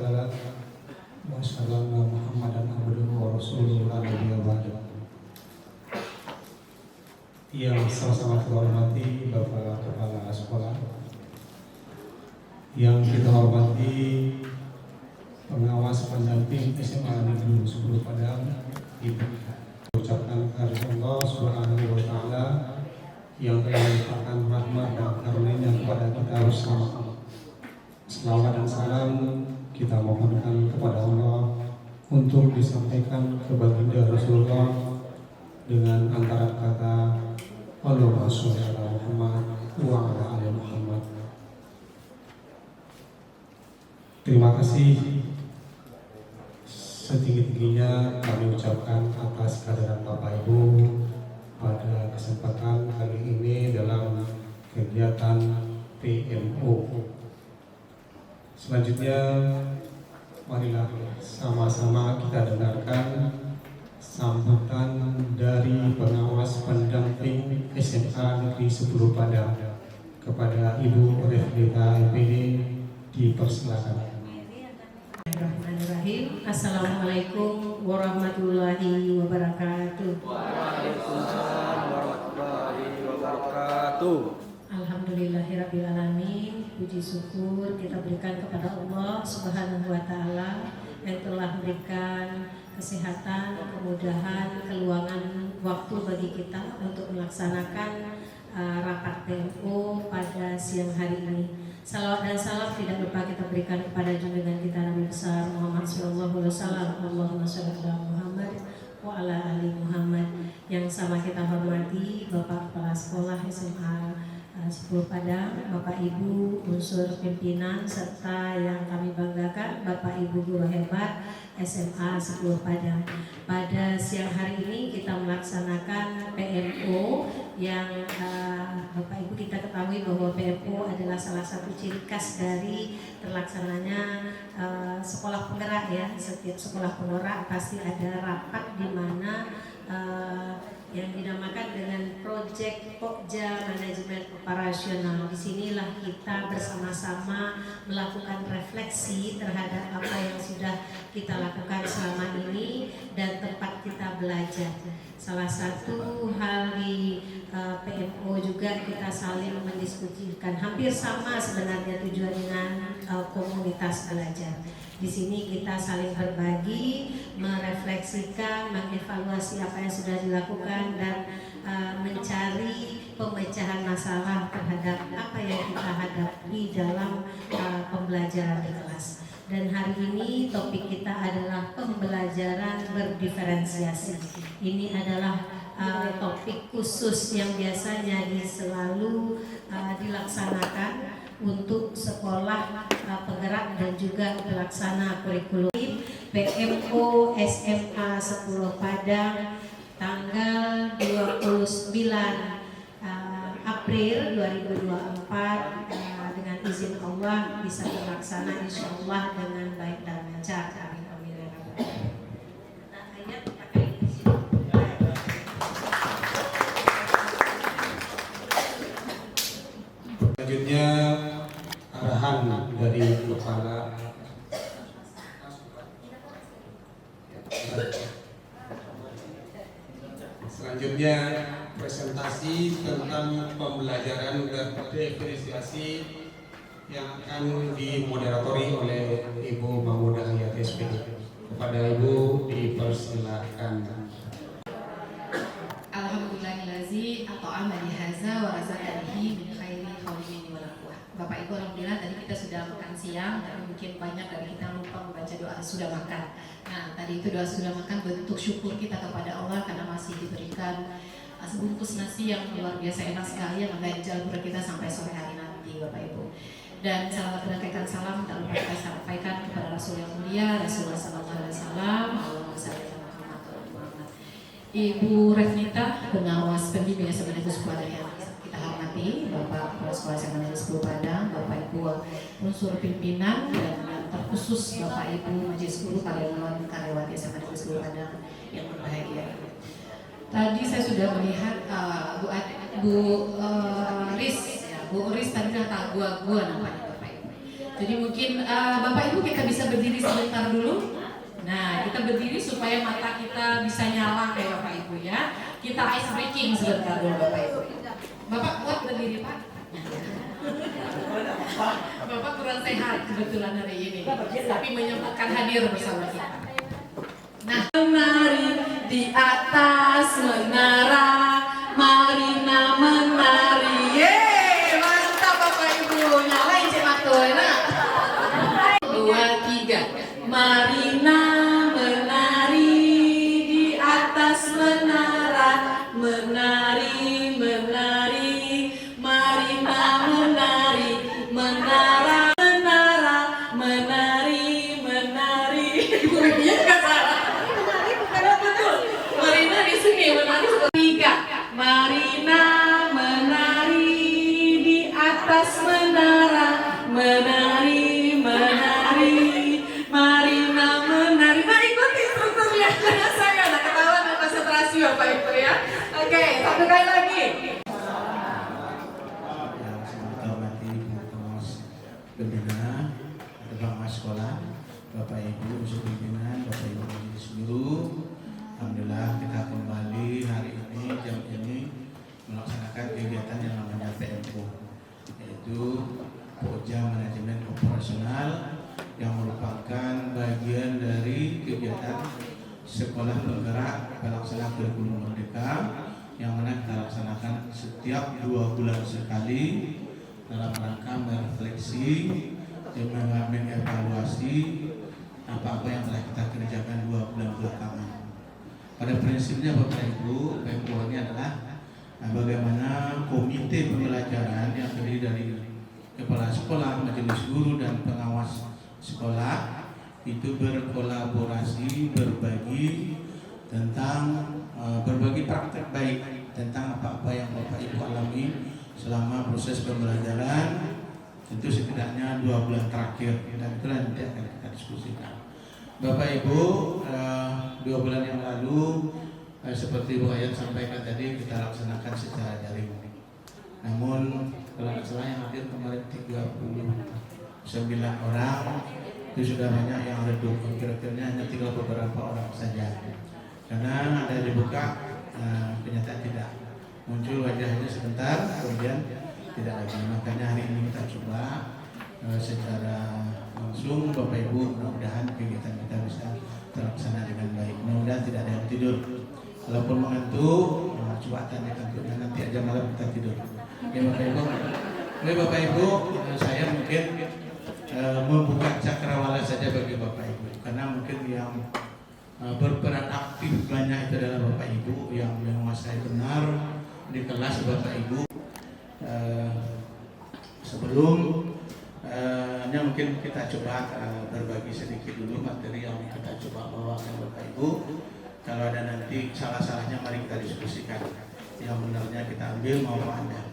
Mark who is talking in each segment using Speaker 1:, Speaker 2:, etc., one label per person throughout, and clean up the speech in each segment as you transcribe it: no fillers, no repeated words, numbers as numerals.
Speaker 1: taala wa sallallahu Muhammadan abduhu wa rasuluhu la nabiyya ba'da. Yang sama-sama kita hormati Bapak Kepala Sekolah, yang kita hormati pengawas pendamping SMA Negeri 10 Padang, Ibu ucapkan kepada Allah Subhanahu wa taala yang telah melimpahkan rahmat dan karunia kepada kita bersama. Selawat dan salam kita mohonkan kepada Allah untuk disampaikan ke baginda Rasulullah dengan antara kata Allahumma sholli ala Muhammad wa ala ali Muhammad. Terima kasih setinggi-tingginya kami ucapkan atas kehadiran Bapak Ibu pada kesempatan kali ini dalam kegiatan PMO. Selanjutnya, marilah sama-sama kita dengarkan sambutan dari pengawas pendamping SMA Negeri 10 Padang kepada Ibu Revlita MPD. Dipersilakan.
Speaker 2: Bismillahirrahmanirrahim. Assalamualaikum warahmatullahi wabarakatuh.
Speaker 3: Waalaikumsalam warahmatullahi wabarakatuh.
Speaker 2: Alhamdulillahirrabbilalamin. Puji syukur kita berikan kepada Allah Subhanahu wa taala yang telah memberikan kesehatan, kemudahan, keluangan waktu bagi kita untuk melaksanakan rapat PMO pada siang hari ini. Salawat dan salam tidak lupa kita berikan kepada junjungan kita Nabi besar Muhammad sallallahu alaihi wasallam. Allahumma shalli ala Muhammad wa ala ali Muhammad. Yang sama kita hormati Bapak Kepala Sekolah SMA 10 Padang, Bapak Ibu unsur pimpinan, serta yang kami banggakan Bapak Ibu guru hebat SMA 10 Padang. Pada siang hari ini kita melaksanakan PMO yang Bapak Ibu kita ketahui bahwa PMO adalah salah satu ciri khas dari terlaksananya sekolah penggerak ya. Setiap sekolah penggerak pasti ada rapat di mana yang dinamakan dengan Project Pokja Manajemen Operasional. Disinilah kita bersama-sama melakukan refleksi terhadap apa yang sudah kita lakukan selama ini dan tempat kita belajar. Salah satu hal di PMO juga kita saling mendiskusikan, hampir sama sebenarnya tujuan dengan komunitas belajar. Di sini kita saling berbagi, merefleksikan, mengevaluasi apa yang sudah dilakukan dan mencari pemecahan masalah terhadap apa yang kita hadapi dalam pembelajaran di kelas. Dan hari ini topik kita adalah pembelajaran berdiferensiasi. Ini adalah topik khusus yang biasanya selalu dilaksanakan untuk sekolah penggerak dan juga pelaksana kurikulum. PMO SMA 10 Padang tanggal 29 April 2024 dengan izin Allah bisa terlaksana insyaallah dengan baik dan lancar. Amin amin ya rabbal alamin. Nah, ayat pakai di sini.
Speaker 1: Selanjutnya arahan dari kepala. Selanjutnya presentasi tentang pembelajaran berdiferensiasi yang akan dimoderatori oleh Ibu Mahmudah Hayat SPD. Kepada Ibu dipersilakan.
Speaker 4: Alhamdulillahillazi at'amani haza wa razaqanihi min khairi khawmin wa laqwa. Bapak Ibu, alhamdulillah tadi kita sudah makan siang, tapi mungkin banyak dari kita lupa membaca doa sudah makan. Nah, tadi itu doa sudah makan bentuk syukur kita kepada Allah karena masih diberikan sebungkus nasi yang luar biasa enak sekali yang mengganjal perut kita sampai sore hari nanti, Bapak Ibu. Dan salam penyampaikan salam tak lupa kita sampaikan kepada Rasul yang mulia, Rasulullah SAW. Allahumma shalli ala Muhammad. Ibu Revlita, pengawas pembimbing SMA Negeri 10 Padang yang kita hormati, Bapak Kepala Sekolah SMA Negeri 10 Padang, Bapak Ibu unsur pimpinan, dan yang terkhusus Bapak Ibu Majelis Guru Karyawati SMA Negeri 10 Padang yang berbahagia. Tadi saya sudah melihat Bu Riz, ya, Bu Riz tadi kata gua namanya Bapak Ibu. Jadi mungkin Bapak Ibu kita bisa berdiri sebentar dulu. Nah, kita berdiri supaya mata kita bisa nyala kayak Bapak Ibu ya. Kita ice breaking sebentar dulu Bapak Ibu. Bapak kuat berdiri Pak? Bapak kurang sehat kebetulan hari ini, tapi menyempatkan hadir bersama kita. Nah, menari di atas menara, Marina menari. Yeay, mantap Bapak Ibu. Nyalain Cik Matoy, nah. 2, 3. Marina menari di atas menara, menari, menari. Marina menari, menara, menara, menari, menari. Ibu Bibinya juga salah. Betul. Marina di sini, menari seperti 3. Marina menari di atas menara, menari, menari. Marina menari. Nah, ikuti strukturnya. Saya ada ketahuan dan konsentrasi Bapak Ibu ya. Oke, satu kali lagi.
Speaker 5: Yang saya hormati Pengawas Pembina, Kepala Sekolah, Bapak Ibu unsur pimpinan, Bapak Ibu majelis guru. Alhamdulillah kita kembali hari ini jam ini melaksanakan kegiatan yang namanya PMO, yaitu Pokja Manajemen Operasional, yang merupakan bagian dari kegiatan sekolah penggerak pelaksana kurikulum merdeka yang mana kita laksanakan setiap 2 bulan sekali dalam rangka merefleksi dan mengevaluasi apa-apa yang telah kita kerjakan 2 bulan belakangan. Pada prinsipnya Bapak Ibu, PMO ini adalah bagaimana komite pembelajaran yang terdiri dari kepala sekolah, majelis guru dan pengawas sekolah itu berkolaborasi, berbagi tentang berbagi praktek baik tentang apa-apa yang Bapak Ibu alami selama proses pembelajaran, tentu setidaknya 2 bulan terakhir, dan itulah nanti akan kita diskusikan. Bapak Ibu, 2 bulan yang lalu seperti Bu Ayat sampaikan tadi kita laksanakan secara daring. Namun kalau tidak salah yang hadir kemarin 39 orang, itu sudah banyak yang redup, kira-kira hanya tinggal beberapa orang saja. Karena ada dibuka, kenyataan tidak muncul wajahnya sebentar, kemudian tidak lagi. Makanya hari ini kita coba secara langsung, Bapak Ibu, mudah-mudahan kegiatan kita bisa terlaksana dengan baik. Mudah-mudahan tidak ada yang tidur. Walaupun mengantuk, coba tanya kantuknya, nanti aja malam kita tidur. Ya Bapak Ibu. Oke Bapak Ibu, saya mungkin membuka cakrawala saja bagi Bapak Ibu, karena mungkin yang berperan aktif banyak itu adalah Bapak Ibu yang menguasai benar di kelas Bapak Ibu. Sebelumnya mungkin kita coba berbagi sedikit dulu materi yang kita coba bawakan Bapak Ibu. Kalau ada nanti salah-salahnya mari kita diskusikan, yang benarnya kita ambil maupun Anda.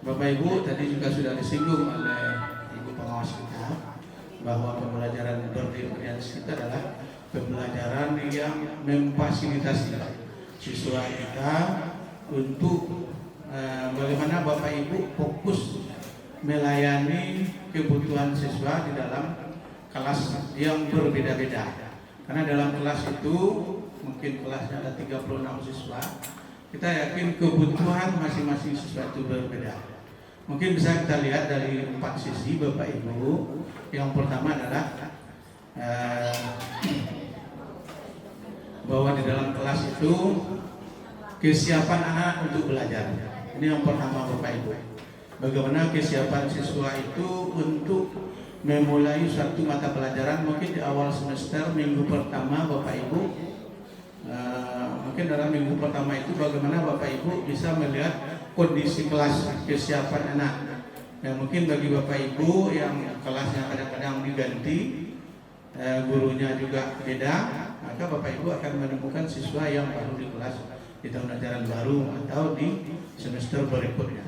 Speaker 5: Bapak Ibu tadi juga sudah disinggung oleh pengawas kita bahwa pembelajaran berorientasi kita adalah pembelajaran yang memfasilitasi siswa kita untuk bagaimana Bapak Ibu fokus melayani kebutuhan siswa di dalam kelas yang berbeda-beda. Karena dalam kelas itu mungkin kelasnya ada 36 siswa, kita yakin kebutuhan masing-masing siswa itu berbeda. Mungkin bisa kita lihat dari 4 sisi Bapak Ibu. Yang pertama adalah bahwa di dalam kelas itu kesiapan anak untuk belajar. Ini yang pertama Bapak Ibu. Bagaimana kesiapan siswa itu untuk memulai suatu mata pelajaran mungkin di awal semester minggu pertama Bapak Ibu. Mungkin dalam minggu pertama itu bagaimana Bapak Ibu bisa melihat kondisi kelas, kesiapan anak. Dan mungkin bagi Bapak Ibu yang kelasnya kadang-kadang diganti, gurunya juga beda, maka Bapak Ibu akan menemukan siswa yang baru di kelas di tahun ajaran baru atau di semester berikutnya.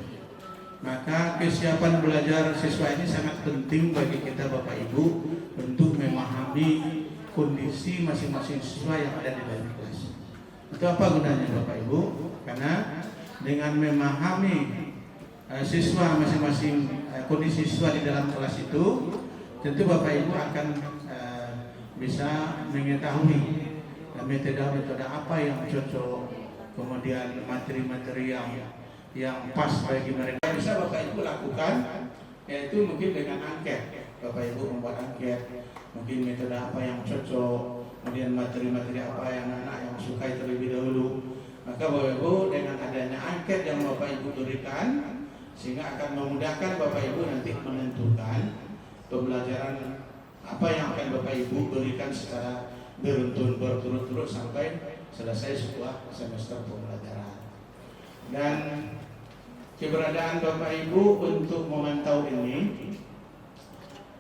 Speaker 5: Maka kesiapan belajar siswa ini sangat penting bagi kita Bapak Ibu untuk memahami kondisi masing-masing siswa yang ada di dalam kelas. Itu apa gunanya Bapak Ibu? Karena dengan memahami siswa masing-masing kondisi siswa di dalam kelas itu, tentu Bapak Ibu akan bisa mengetahui metode apa yang cocok, kemudian materi-materi yang pas bagi mereka. Bisa Bapak Ibu lakukan, yaitu mungkin dengan angket. Bapak Ibu membuat angket, mungkin metode apa yang cocok, kemudian materi-materi apa yang anak yang sukai terlebih dahulu. Maka Bapak Ibu dengan adanya angket yang Bapak Ibu berikan, sehingga akan memudahkan Bapak Ibu nanti menentukan pembelajaran apa yang akan Bapak Ibu berikan secara beruntun berturut-turut sampai selesai sebuah semester pembelajaran. Dan keberadaan Bapak Ibu untuk memantau ini,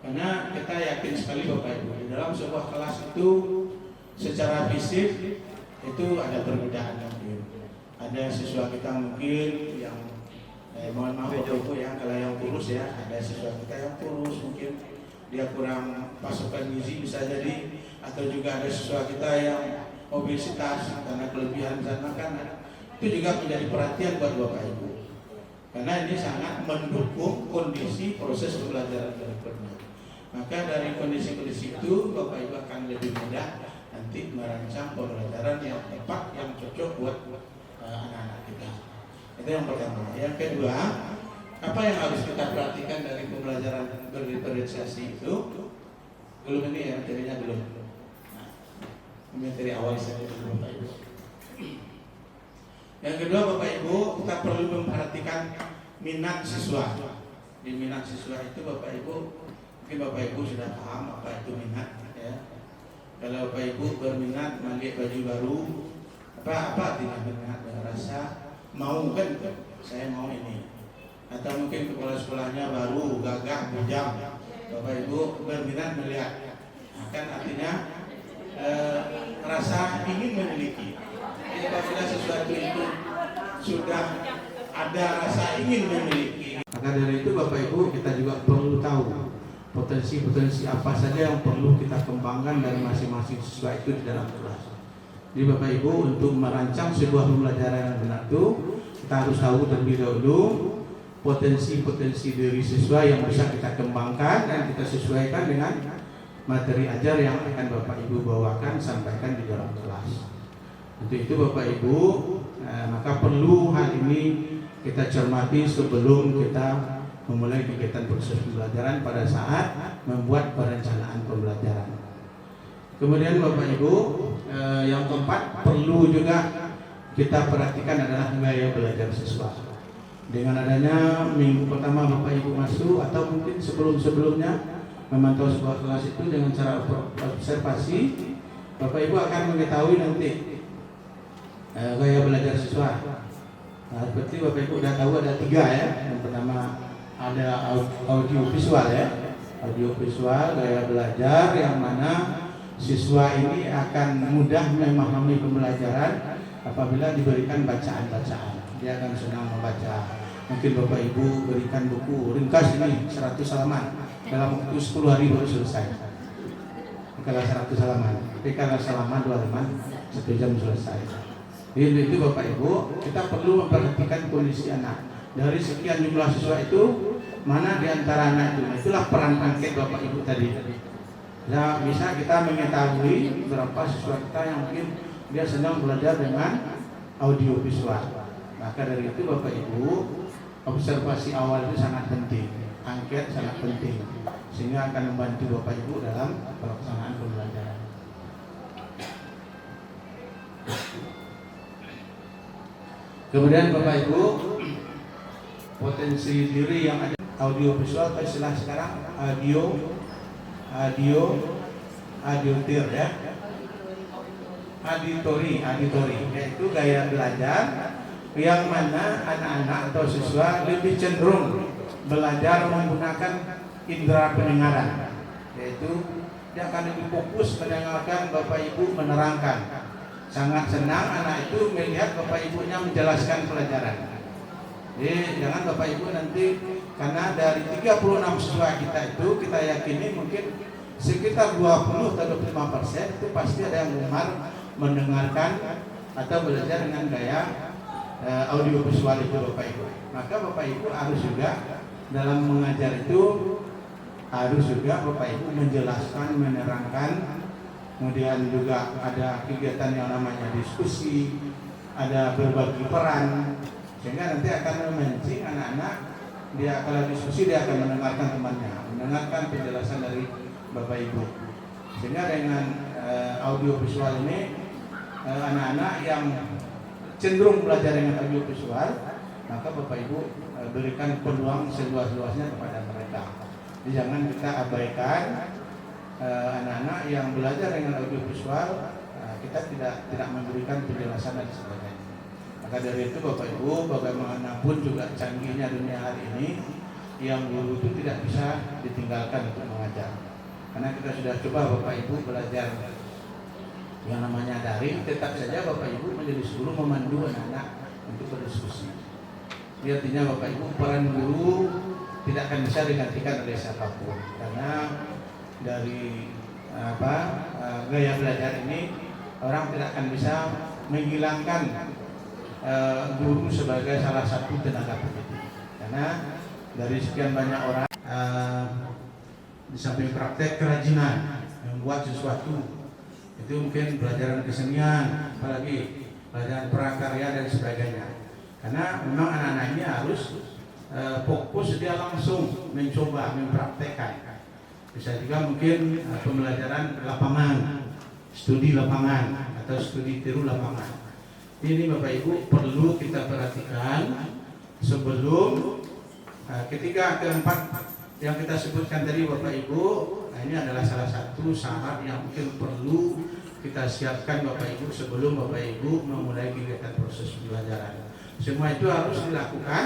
Speaker 5: karena kita yakin sekali Bapak Ibu di dalam sebuah kelas itu secara fisik itu ada perbedaan mungkin. Ada siswa kita mungkin yang mohon maaf Bapak Ibu ya, kalau yang kurus ya, ada siswa kita yang kurus mungkin dia kurang pasokan gizi bisa jadi, atau juga ada siswa kita yang obesitas karena kelebihan zat makanan. Itu juga menjadi perhatian buat Bapak Ibu, karena ini sangat mendukung kondisi proses pembelajaran berikutnya. Maka dari kondisi-kondisi itu Bapak Ibu akan lebih mudah nanti merancang pembelajaran yang tepat, yang cocok buat anak-anak kita. Itu yang pertama. Yang kedua, apa yang harus kita perhatikan dari pembelajaran berdiferensiasi itu? Belum ini ya, materinya belum. Nah, materi awal saja dulu Bapak Ibu. Yang kedua Bapak Ibu, kita perlu memperhatikan minat siswa. Di minat siswa itu Bapak Ibu, mungkin Bapak Ibu sudah paham apa itu minat ya. Kalau Bapak Ibu berminat melihat baju baru, apa artinya berminat? Rasa mau kan, saya mau ini. Atau mungkin kepala sekolahnya baru, gagah, bujang, Bapak Ibu berminat melihat. Nah, kan artinya rasa ingin memiliki. Jadi apabila sesuatu itu sudah ada rasa ingin memiliki, maka dari itu Bapak Ibu kita juga perlu tahu potensi-potensi apa saja yang perlu kita kembangkan dari masing-masing siswa itu di dalam kelas. Jadi Bapak Ibu untuk merancang sebuah pembelajaran yang benar itu kita harus tahu terlebih dahulu potensi-potensi dari siswa yang bisa kita kembangkan dan kita sesuaikan dengan materi ajar yang akan Bapak Ibu bawakan sampaikan di dalam kelas. Untuk itu Bapak Ibu, maka perlu hal ini kita cermati sebelum kita memulai kegiatan proses pembelajaran pada saat membuat perencanaan pembelajaran. Kemudian Bapak Ibu, yang keempat perlu juga kita perhatikan adalah gaya belajar siswa. Dengan adanya minggu pertama Bapak Ibu masuk atau mungkin sebelum-sebelumnya memantau sebuah kelas itu dengan cara observasi, Bapak Ibu akan mengetahui nanti gaya belajar siswa. Nah, seperti Bapak Ibu sudah tahu ada 3 ya. Yang pertama ada audio visual ya. Audio visual gaya belajar yang mana siswa ini akan mudah memahami pembelajaran apabila diberikan bacaan-bacaan. Dia akan senang membaca. Mungkin Bapak Ibu berikan buku ringkas ini 100 halaman dalam waktu 10 hari baru selesai. Kalau 100 halaman, tapi kalau halaman 2 halaman 1 jam selesai. Jadi itu Bapak Ibu, kita perlu memperhatikan kondisi anak. Dari sekian jumlah siswa itu, mana di antara anak itu? Itulah peran angket Bapak Ibu tadi. Nah, bisa kita mengetahui berapa siswa kita yang mungkin dia sedang belajar dengan audio visual. Maka dari itu Bapak Ibu, observasi awal itu sangat penting, angket sangat penting, sehingga akan membantu Bapak Ibu dalam pelaksanaan pembelajaran. Kemudian Bapak Ibu, potensi diri yang ada audio visual, istilah sekarang audiotir ya, auditori, yaitu gaya belajar yang mana anak-anak atau siswa lebih cenderung belajar menggunakan indera pendengaran, yaitu dia akan lebih fokus mendengarkan Bapak Ibu menerangkan. Sangat senang anak itu melihat Bapak Ibunya menjelaskan pelajaran. Jadi jangan Bapak Ibu nanti, karena dari 36 siswa kita itu kita yakini mungkin sekitar 20 atau 25% itu pasti ada yang gemar mendengarkan atau belajar dengan gaya audio visual itu Bapak Ibu. Maka Bapak Ibu harus juga dalam mengajar itu harus juga Bapak Ibu menjelaskan, menerangkan. Kemudian juga ada kegiatan yang namanya diskusi, ada berbagi peran, sehingga nanti akan memancing anak-anak. Dia kalau diskusi dia akan mendengarkan temannya, mendengarkan penjelasan dari Bapak Ibu. Sehingga dengan audio visual ini anak-anak yang cenderung belajar dengan audio visual, maka Bapak Ibu berikan peluang seluas-luasnya kepada mereka. Jadi jangan kita abaikan anak-anak yang belajar dengan audio visual, kita tidak memberikan penjelasan dan sebagainya. Maka dari itu Bapak Ibu, bagaimanapun juga canggihnya dunia hari ini, yang guru itu tidak bisa ditinggalkan untuk mengajar. Karena kita sudah coba Bapak Ibu belajar yang namanya daring, tetap saja Bapak Ibu menjadi guru memandu anak-anak untuk berdiskusi. Jadi artinya Bapak Ibu, peran guru tidak akan bisa digantikan oleh siapapun. Karena dari gaya belajar ini orang tidak akan bisa menghilangkan guru sebagai salah satu tenaga pendidik. Karena dari sekian banyak orang di samping praktek kerajinan membuat sesuatu, itu mungkin pelajaran kesenian, apalagi pelajaran prakarya dan sebagainya. Karena memang anak-anak ini harus fokus, dia langsung mencoba mempraktekkan. Bisa juga mungkin pembelajaran lapangan, studi lapangan atau studi tiru lapangan. Ini Bapak Ibu perlu kita perhatikan sebelum ketiga, keempat yang kita sebutkan tadi Bapak Ibu. Nah, ini adalah salah satu syarat yang mungkin perlu kita siapkan Bapak Ibu sebelum Bapak Ibu memulai kegiatan proses pembelajaran. Semua itu harus dilakukan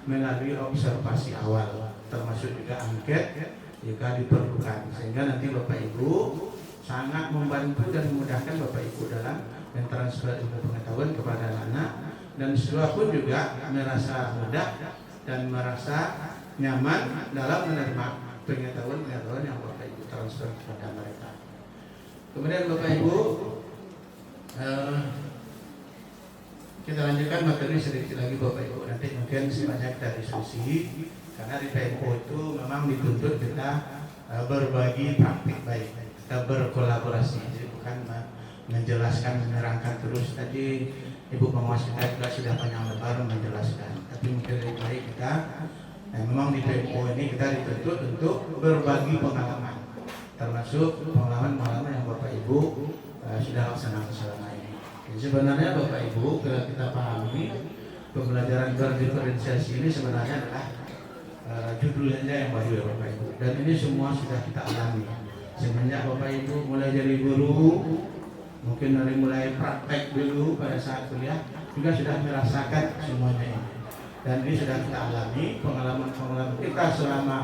Speaker 5: melalui observasi awal, termasuk juga angket jika diperlukan, sehingga nanti Bapak Ibu sangat membantu dan memudahkan Bapak Ibu dalam mentransfer ilmu pengetahuan kepada anak, dan siswa pun juga merasa mudah dan merasa nyaman dalam menerima pengetahuan yang Bapak Ibu transfer kepada mereka. Kemudian Bapak Ibu, kita lanjutkan materi sedikit lagi Bapak Ibu. Nanti mungkin sebanyak kita diskusi, karena di PMO itu memang dituntut kita berbagi praktik baik, kita berkolaborasi. Jadi bukan menjelaskan, menerangkan terus. Tadi Ibu Pengawas kita juga sudah panjang lebar menjelaskan, tapi mungkin lebih baik kita memang di PMO ini kita dituntut untuk berbagi pengalaman, termasuk pengalaman-pengalaman yang Bapak Ibu sudah laksanakan selama ini. Jadi sebenarnya Bapak Ibu, kalau kita pahami pembelajaran berdiferensiasi ini sebenarnya adalah judulnya yang baru ya Bapak Ibu, dan ini semua sudah kita alami semenjak Bapak Ibu mulai jadi guru, mungkin dari mulai praktek dulu pada saat kuliah juga sudah merasakan semuanya ini, dan ini sudah kita alami pengalaman-pengalaman kita selama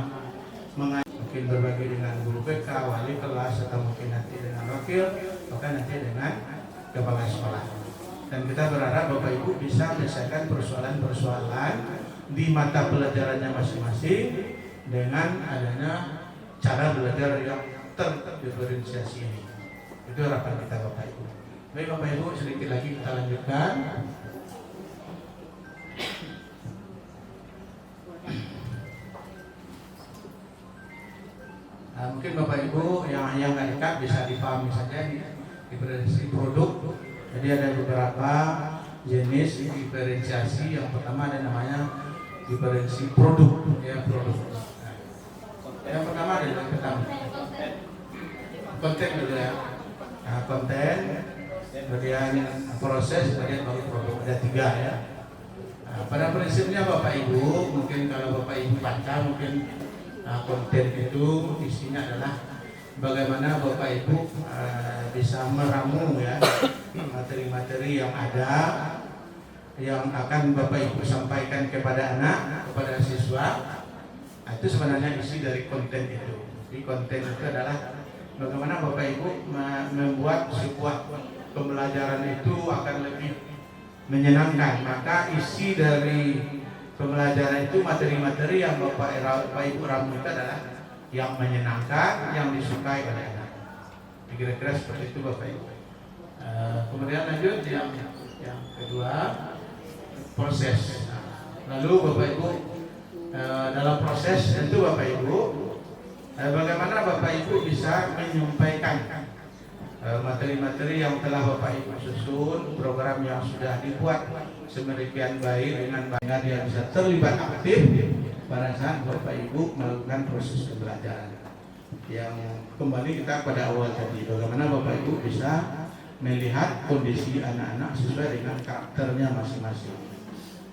Speaker 5: mengajar, mungkin berbagi dengan guru BK, wali kelas, atau mungkin nanti dengan wakil, bahkan nanti dengan kepala sekolah. Dan kita berharap Bapak Ibu bisa menyelesaikan persoalan-persoalan di mata pelajarannya masing-masing dengan adanya cara belajar yang terdiferensiasi ini. Itu harapan kita Bapak Ibu. Baik Bapak Ibu, sedikit lagi kita lanjutkan. Nah, mungkin Bapak Ibu yang nggak dekat bisa dipahami saja nih, diferensiasi produk. Jadi ada beberapa jenis diferensiasi. Yang pertama ada namanya diferensiasi produk, ya produk. Nah, yang pertama adalah konten dulu ya. Nah, konten, kemudian proses, kemudian baru produk. Ada 3 ya. Nah, pada prinsipnya Bapak Ibu, mungkin kalau Bapak Ibu baca mungkin konten itu isinya adalah bagaimana Bapak Ibu bisa meramu ya materi-materi yang ada, yang akan Bapak Ibu sampaikan kepada anak, kepada siswa. Nah, itu sebenarnya isi dari konten itu. Jadi konten itu adalah bagaimana Bapak Ibu membuat sebuah pembelajaran itu akan lebih menyenangkan. Maka isi dari pembelajaran itu materi-materi yang Bapak Ibu ramu itu adalah yang menyenangkan, yang disukai oleh anak. Kira-kira seperti itu Bapak Ibu. Kemudian lanjut yang kedua, proses. Lalu Bapak Ibu dalam proses tentu Bapak Ibu Bagaimana Bapak Ibu bisa menyampaikan materi-materi yang telah Bapak Ibu susun, program yang sudah dibuat sedemikian baik dengan baik yang bisa terlibat aktif pada saat Bapak Ibu melakukan proses pembelajaran. Yang kembali kita pada awal tadi, bagaimana Bapak Ibu bisa melihat kondisi anak-anak sesuai dengan karakternya masing-masing.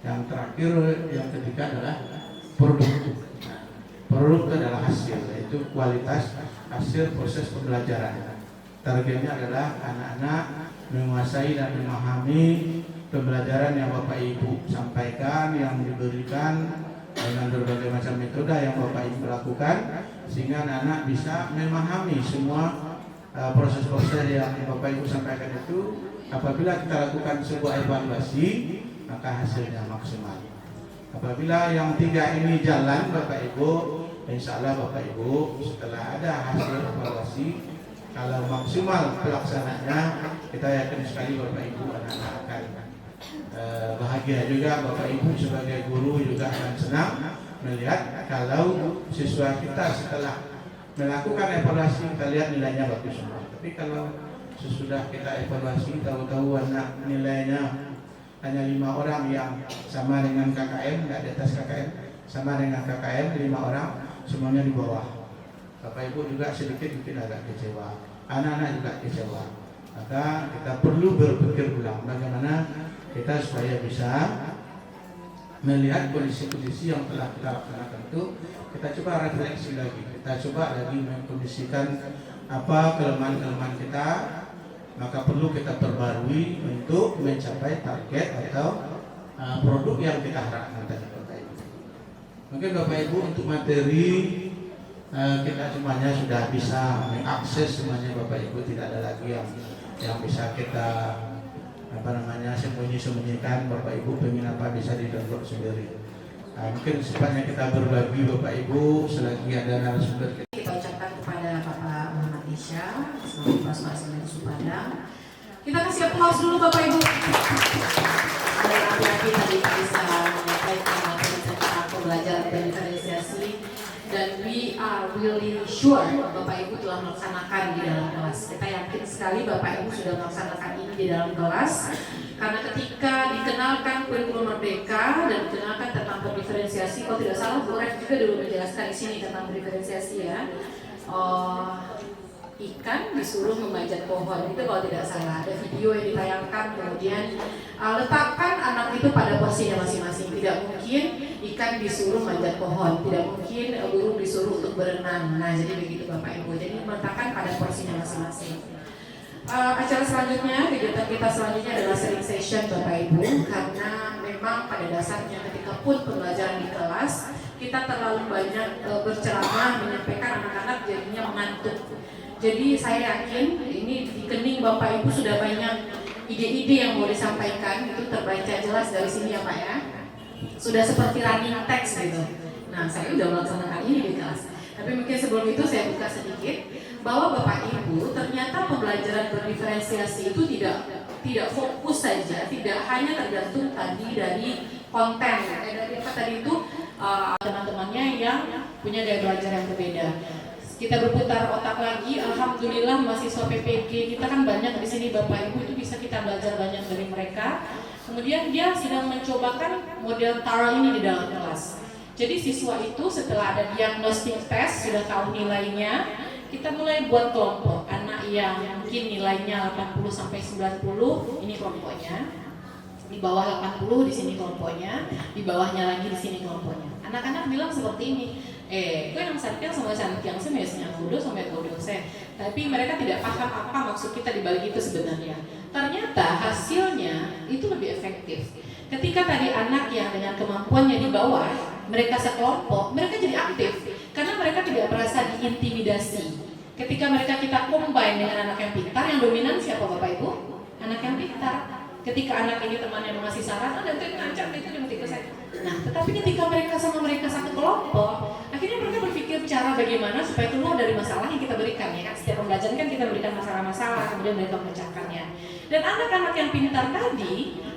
Speaker 5: Yang terakhir, yang ketiga adalah produk. Produk itu adalah hasil, yaitu kualitas hasil proses pembelajaran. Targetnya adalah anak-anak menguasai dan memahami pembelajaran yang Bapak Ibu sampaikan, yang diberikan dengan berbagai macam metode yang Bapak Ibu lakukan, sehingga anak-anak bisa memahami semua proses-proses yang Bapak Ibu sampaikan itu. Apabila kita lakukan sebuah evaluasi, maka hasilnya maksimal. Apabila yang tiga ini jalan Bapak Ibu, insya Allah Bapak Ibu setelah ada hasil evaluasi, kalau maksimal pelaksanaannya, kita yakin sekali Bapak Ibu anak-anak akan bahagia juga. Bapak Ibu sebagai guru juga akan senang melihat kalau siswa kita setelah melakukan evaluasi, kita lihat nilainya bagus semua. Tapi kalau sesudah kita evaluasi, tahu-tahu anak nilainya hanya 5 orang yang sama dengan KKM, nggak di atas KKM, sama dengan KKM 5 orang, semuanya di bawah. Bapak Ibu juga sedikit mungkin agak kecewa, anak-anak juga kecewa. Maka kita perlu berpikir ulang bagaimana kita supaya bisa melihat kondisi-kondisi yang telah kita laksanakan itu. Kita coba refleksi lagi, kita coba lagi mengkondisikan apa kelemahan-kelemahan kita, maka perlu kita perbarui untuk mencapai target atau produk yang kita harapkan tadi Bapak Ibu. Mungkin Bapak Ibu untuk materi kita semuanya sudah bisa mengakses semuanya Bapak Ibu, tidak ada lagi yang bisa kita sembunyi-sembunyikan. Bapak Ibu pengen apa bisa di-download sendiri. Mungkin sempatnya kita berbagi Bapak Ibu selagi ada narasumber.
Speaker 4: Kita ucapkan kepada Bapak Muhammad Isya selaku Kepala Sekolah Supadang. Kita kasih aplaus dulu Bapak Ibu. Lagi-lagi tadi bisa menyampaikan materi tentang pembelajaran dan diferensiasi, dan we are really sure Bapak Ibu telah melaksanakan di dalam kelas. Kita yakin sekali Bapak Ibu sudah melaksanakan ini di dalam kelas, karena ketika dikenalkan kurikulum merdeka dan dikenalkan tentang diferensiasi, kalau tidak salah Bu Ref juga dulu menjelaskan di sini tentang diferensiasi ya. Ikan disuruh memanjat pohon, itu kalau tidak salah ada video yang ditayangkan. Kemudian letakkan anak itu pada posisinya masing-masing. Tidak mungkin ikan disuruh manjat pohon, tidak mungkin burung disuruh untuk berenang. Nah jadi begitu Bapak Ibu, jadi meletakkan pada posisinya masing-masing. Acara selanjutnya, kegiatan kita selanjutnya adalah sharing session Bapak Ibu, karena memang pada dasarnya ketika pun pembelajaran di kelas kita terlalu banyak berceramah, menyampaikan, anak-anak jadinya mengantuk. Jadi saya yakin ini di kening Bapak Ibu sudah banyak ide-ide yang mau disampaikan, itu terbaca jelas dari sini ya Pak ya. Sudah seperti running text gitu. Nah saya sudah melaksanakan ini di kelas. Tapi mungkin sebelum itu saya buka sedikit bahwa Bapak Ibu ternyata pembelajaran berdiferensiasi itu tidak fokus saja, tidak hanya tergantung tadi dari konten. Dari apa tadi itu teman-temannya yang punya gaya belajar yang berbeda. Kita berputar otak lagi, alhamdulillah mahasiswa PPG kita kan banyak di sini Bapak Ibu, itu bisa kita belajar banyak dari mereka. Kemudian dia sedang mencobakan model TARA ini di dalam kelas. Jadi siswa itu setelah ada diagnostic test, sudah tahu nilainya, kita mulai buat kelompok. Anak yang mungkin nilainya 80 sampai 90, ini kelompoknya. Di bawah 80 di sini kelompoknya, di bawahnya lagi di sini kelompoknya. Anak-anak bilang seperti ini, kok yang santiang sama santiang semesnya bodoh sampai bodoh saya. Tapi mereka tidak paham apa maksud kita di balik itu sebenarnya. Ternyata hasilnya itu lebih efektif. Ketika tadi anak yang dengan kemampuannya di bawah, mereka sekelompok, mereka jadi aktif karena mereka tidak merasa diintimidasi. Ketika mereka kita combine dengan anak yang pintar, yang dominan siapa Bapak Ibu? Anak yang pintar. Ketika anak ini temannya mengasih saran, ada yang ngancam itu yang tipe saya. Nah, tetapi ketika mereka satu kelompok, akhirnya mereka berpikir cara bagaimana supaya keluar dari masalah yang kita berikan ya kan. Setiap pembelajaran kan kita berikan masalah-masalah, kemudian mereka memecahkannya. Dan anak-anak yang pintar tadi,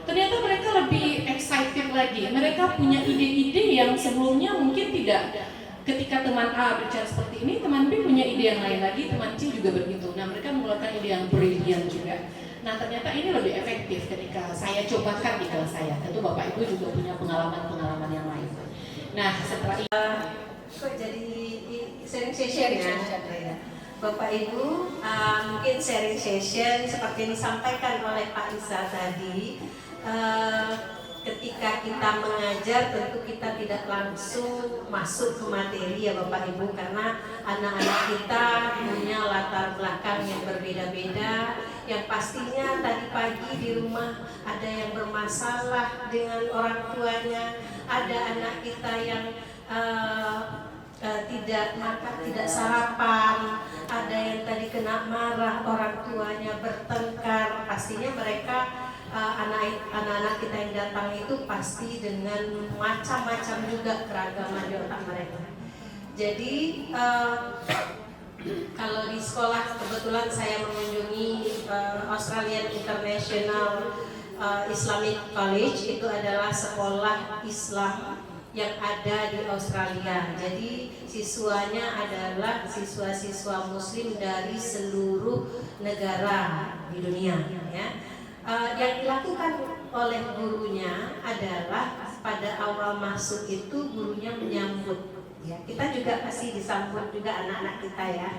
Speaker 4: ternyata mereka lebih excited lagi. Mereka punya ide-ide yang sebelumnya mungkin tidak ketika teman A bicara seperti ini, teman B punya ide yang lain lagi, teman C juga begitu. Nah, mereka mengeluarkan ide yang brilian juga. Nah, ternyata ini lebih efektif ketika saya cobakan di kelas saya. Tentu Bapak Ibu juga punya pengalaman-pengalaman yang lain. Nah, setelah itu
Speaker 2: Kok jadi sharing session ya? Bapak Ibu, mungkin sharing session seperti yang disampaikan oleh Pak Isa tadi. Ketika kita mengajar tentu kita tidak langsung masuk ke materi ya Bapak Ibu, karena anak-anak kita punya latar belakang yang berbeda-beda. Yang pastinya tadi pagi di rumah ada yang bermasalah dengan orang tuanya, ada anak kita yang tidak makan, tidak sarapan, ada yang tadi kena marah orang tuanya, bertengkar. Pastinya mereka anak-anak kita yang datang itu pasti dengan macam-macam juga keragaman di otak mereka. Jadi kalau di sekolah kebetulan saya mengunjungi Australian International Islamic College, itu adalah sekolah Islam yang ada di Australia. Jadi siswanya adalah siswa-siswa Muslim dari seluruh negara di dunia. Ya. Yang dilakukan oleh gurunya adalah pada awal masuk itu gurunya menyambut. Ya, kita juga pasti disambut juga anak-anak kita ya.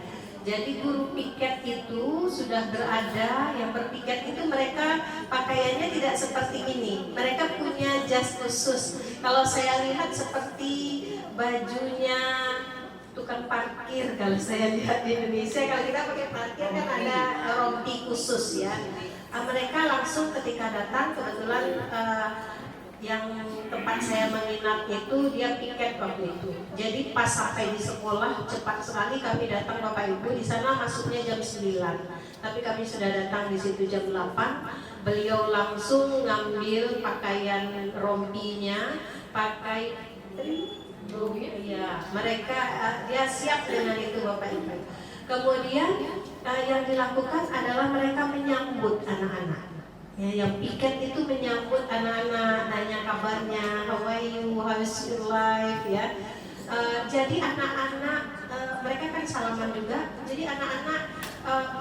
Speaker 2: Jadi guru piket itu sudah berada, yang berpiket itu mereka pakaiannya tidak seperti ini. Mereka punya jas khusus. Kalau saya lihat seperti bajunya tukang parkir kalau saya lihat di Indonesia. Kalau kita pakai parkir kan ada rompi khusus ya. Mereka langsung ketika datang, kebetulan yang tempat saya menginap itu dia piket waktu itu. Jadi pas sampai di sekolah cepat sekali kami datang Bapak Ibu. Di sana masuknya jam 9. Tapi kami sudah datang di situ jam 8. Beliau langsung ngambil pakaian rompinya, pakai ya, mereka dia siap dengan itu Bapak Ibu. Kemudian yang dilakukan adalah mereka menyambut anak-anak. Ya, yang piket itu menyambut anak-anak, nanya kabarnya, how are you, how's your life, ya. Jadi anak-anak mereka kan salaman juga. Jadi anak-anak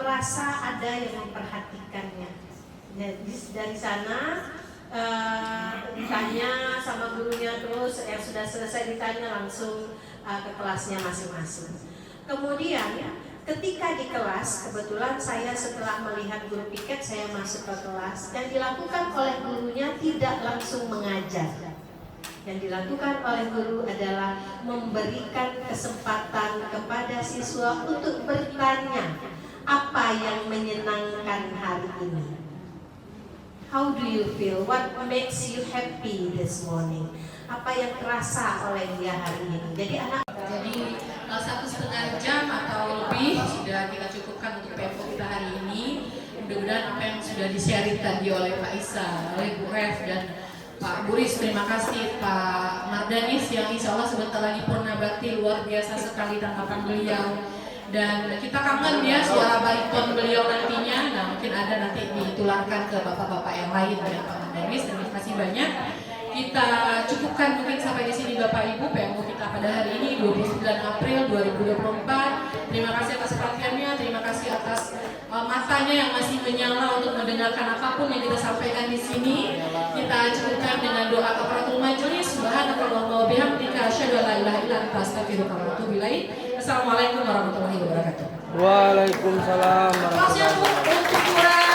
Speaker 2: merasa ada yang memperhatikannya. Jadi dari sana ditanya sama gurunya, terus yang sudah selesai ditanya langsung ke kelasnya masing-masing. Kemudian ya, ketika di kelas, kebetulan saya setelah melihat guru piket, saya masuk ke kelas. Yang dilakukan oleh gurunya tidak langsung mengajar. Yang dilakukan oleh guru adalah memberikan kesempatan kepada siswa untuk bertanya apa yang menyenangkan hari ini. How do you feel? What makes you happy this morning? Apa yang terasa oleh dia hari ini? Jadi
Speaker 4: 1,5 jam atau lebih sudah kita cukupkan untuk PFO kita hari ini. Mudah-mudahan apa yang sudah di-share tadi oleh Pak Isa, oleh Bu Ref dan Pak Buris, terima kasih Pak Mardanis yang insya Allah sebentar lagi purna bakti, luar biasa sekali tanggapan beliau. Dan kita kangen ya suara bariton beliau nantinya. Nah mungkin ada nanti ditularkan ke bapak-bapak yang lain ya Pak Mardanis. Terima kasih banyak. Kita cukupkan mungkin sampai di sini Bapak Ibu PMO kita pada hari ini 29 April 2024. Terima kasih atas perhatiannya, terima kasih atas matanya yang masih menyala untuk mendengarkan apapun yang kita sampaikan di sini. Kita cukupkan dengan doa kafaratul majelis. Subhanakallahumma wa bihamdika asyhadu an la ilaha illa anta astaghfiruka wa atubu ilaik. Assalamualaikum warahmatullahi wabarakatuh.
Speaker 3: Waalaikumsalam warahmatullahi wabarakatuh.